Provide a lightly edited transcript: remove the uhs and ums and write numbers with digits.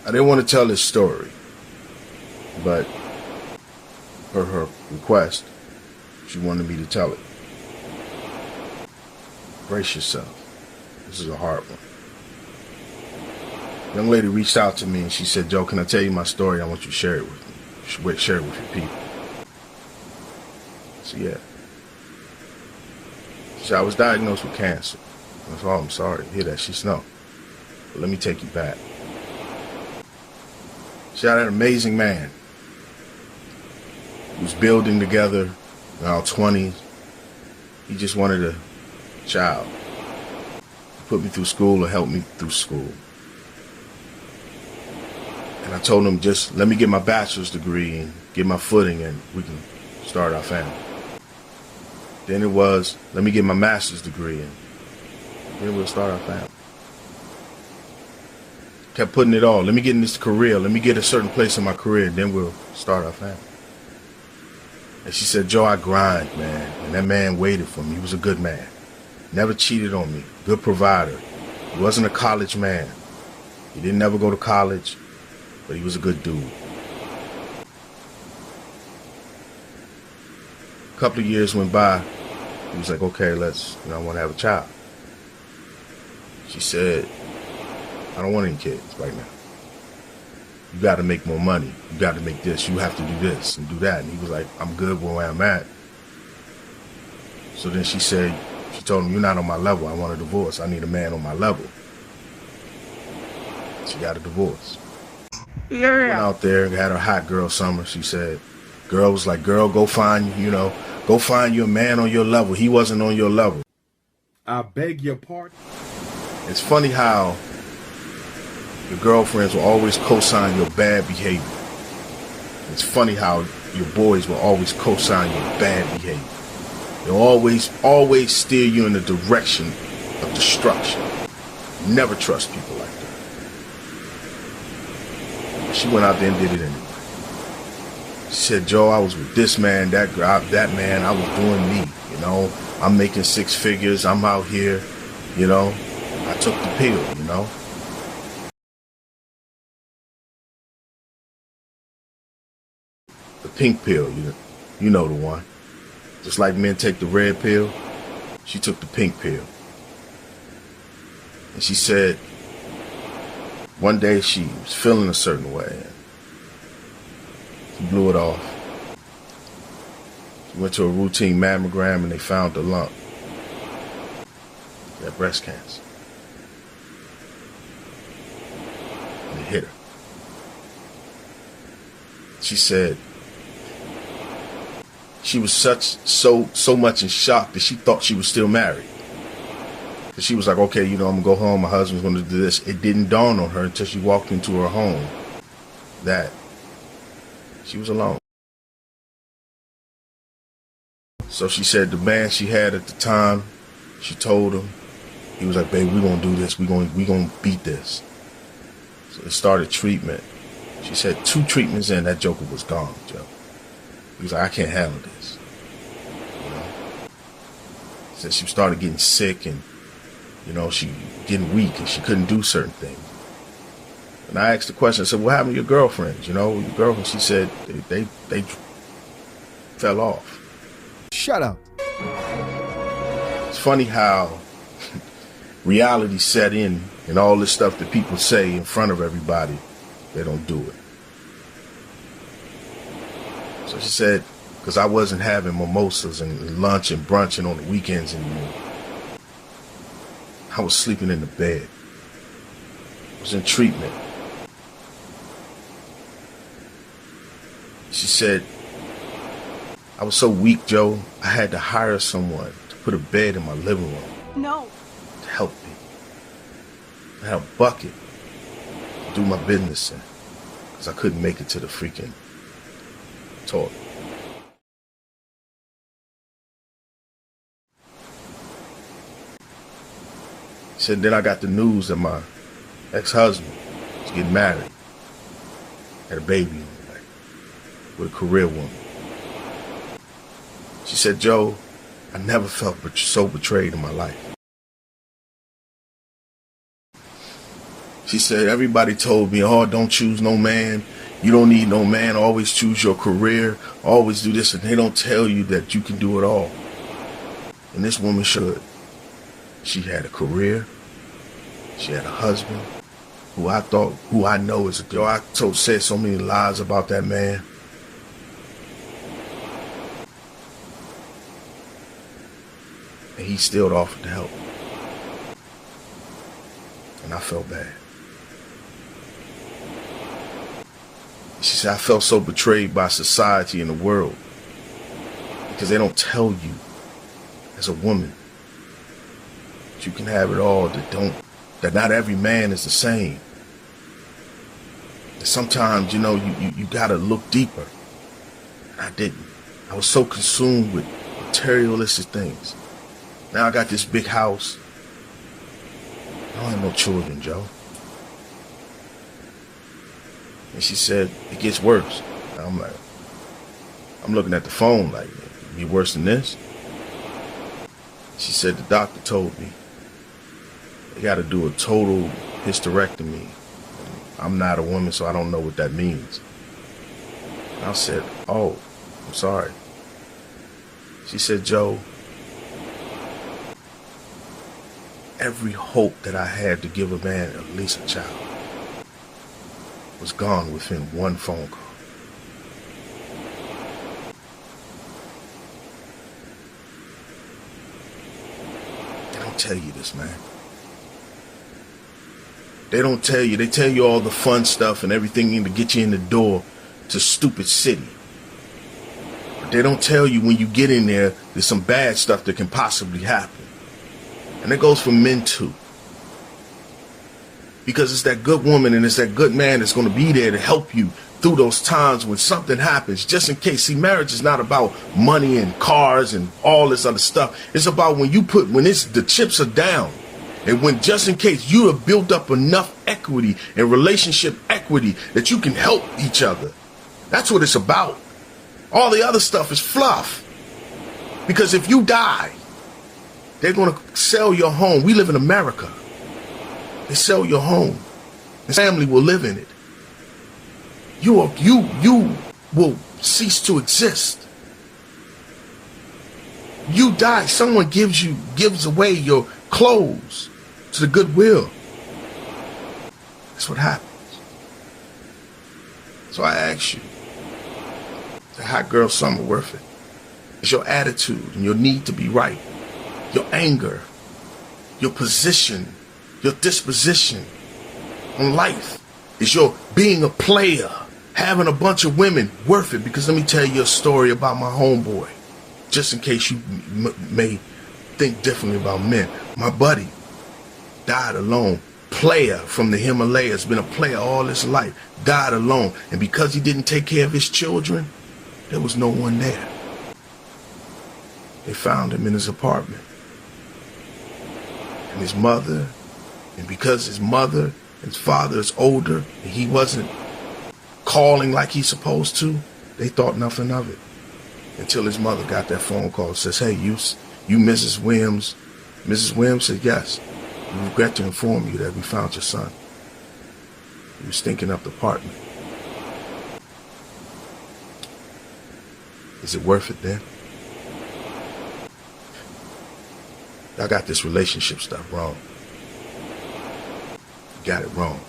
I didn't want to tell this story, but per her request, she wanted me to tell it. Brace yourself. This is a hard one. Young lady reached out to me and she said, Joe, can I tell you my story? I want you to share it with me. Share it with your people. So yeah. She said, I was diagnosed with cancer. I said, oh, I'm sorry to hear that. She said, no. But let me take you back. She had an amazing man. We was building together in our 20s. He just wanted a child. He put me through school or helped me through school. And I told him, just let me get my bachelor's degree and get my footing and we can start our family. Then it was, let me get my master's degree and then we'll start our family. Kept putting it all. Let me get in this career. Let me get a certain place in my career and then we'll start our family. And she said, Joe, I grind, man. And that man waited for me. He was a good man. Never cheated on me. Good provider. He wasn't a college man. He didn't ever go to college. But he was a good dude. A couple of years went by. He was like, okay, I want to have a child. She said, I don't want any kids right now. You got to make more money. You got to make this. You have to do this and do that. And he was like, I'm good where I'm at. So then she told him, you're not on my level. I want a divorce. I need a man on my level. She got a divorce. Yeah. Went out there and had a hot girl summer. She said, girl was like, girl, go find you a man on your level. He wasn't on your level. I beg your pardon? It's funny how your girlfriends will always co-sign your bad behavior. It's funny how your boys will always co-sign your bad behavior. They'll always steer you in the direction of destruction. Never trust people like that. She went out there and did it anyway. She said, Joe, I was with this man, that man, I was doing me, I'm making 6 figures, I'm out here, I took the pill, The pink pill, you know the one. Just like men take the red pill, she took the pink pill. And she said, one day she was feeling a certain way and she blew it off. She went to a routine mammogram and they found the lump. She had breast cancer. And it hit her. She said she was so much in shock that she thought she was still married. She was like, okay, I'm going to go home. My husband's going to do this. It didn't dawn on her until she walked into her home that she was alone. So she said the man she had at the time, she told him, he was like, babe, we're going to do this. We're going to beat this. So they started treatment. She said 2 treatments in, that joker was gone, Joe. He was like, I can't handle this. She said she started getting sick and she getting weak and she couldn't do certain things. And I asked the question, I said, what happened to your girlfriends? Your girlfriend, she said they fell off. Shut up. It's funny how reality set in and all this stuff that people say in front of everybody, they don't do it. So she said, because I wasn't having mimosas and lunch and brunching on the weekends anymore. I was sleeping in the bed. I was in treatment. She said, I was so weak, Joe, I had to hire someone to put a bed in my living room. No. To help me. I had a bucket to do my business in. Because I couldn't make it to the freaking toilet. She said, then I got the news that my ex-husband was getting married. Had a baby on the way with a career woman. She said, Joe, I never felt so betrayed in my life. She said, everybody told me, oh, don't choose no man. You don't need no man. Always choose your career. Always do this. And they don't tell you that you can do it all. And this woman should. She had a career. She had a husband who I know is a girl. I said so many lies about that man. And he still offered to help. And I felt bad. She said, I felt so betrayed by society and the world because they don't tell you as a woman that you can have it all, that not every man is the same. That sometimes, you gotta look deeper. And I didn't. I was so consumed with materialistic things. Now I got this big house. I don't have no children, Joe. And she said, it gets worse. And I'm looking at the phone like, it'd be worse than this. She said, the doctor told me they got to do a total hysterectomy. I'm not a woman, so I don't know what that means. And I said, oh, I'm sorry. She said, Joe, every hope that I had to give a man at least a child was gone within one phone call. They don't tell you this, man. They don't tell you. They tell you all the fun stuff and everything to get you in the door to stupid city. But they don't tell you when you get in there, there's some bad stuff that can possibly happen. And it goes for men too. Because it's that good woman and it's that good man that's going to be there to help you through those times when something happens, just in case. See, marriage is not about money and cars and all this other stuff. It's about when the chips are down, and when just in case you have built up enough equity and relationship equity that you can help each other. That's what it's about. All the other stuff is fluff. Because if you die, they're going to sell your home. We live in America. They sell your home. The family will live in it. You will cease to exist. You die, someone gives away your clothes to the Goodwill. That's what happens. So I ask you, is a hot girl summer worth it? Is your attitude and your need to be right, your anger, your position, your disposition on life, is your being a player, having a bunch of women worth it? Because let me tell you a story about my homeboy, just in case you may think differently about men. My buddy died alone. Player from the Himalayas, been a player all his life, died alone. And because he didn't take care of his children, there was no one there. They found him in his apartment. And his mother, and because his mother and his father is older and he wasn't calling like he's supposed to, they thought nothing of it. Until his mother got that phone call and says, hey, you Mrs. Williams. Mrs. Williams said, yes, we regret to inform you that we found your son. He was stinking up the apartment. Is it worth it then? I got this relationship stuff wrong. You got it wrong.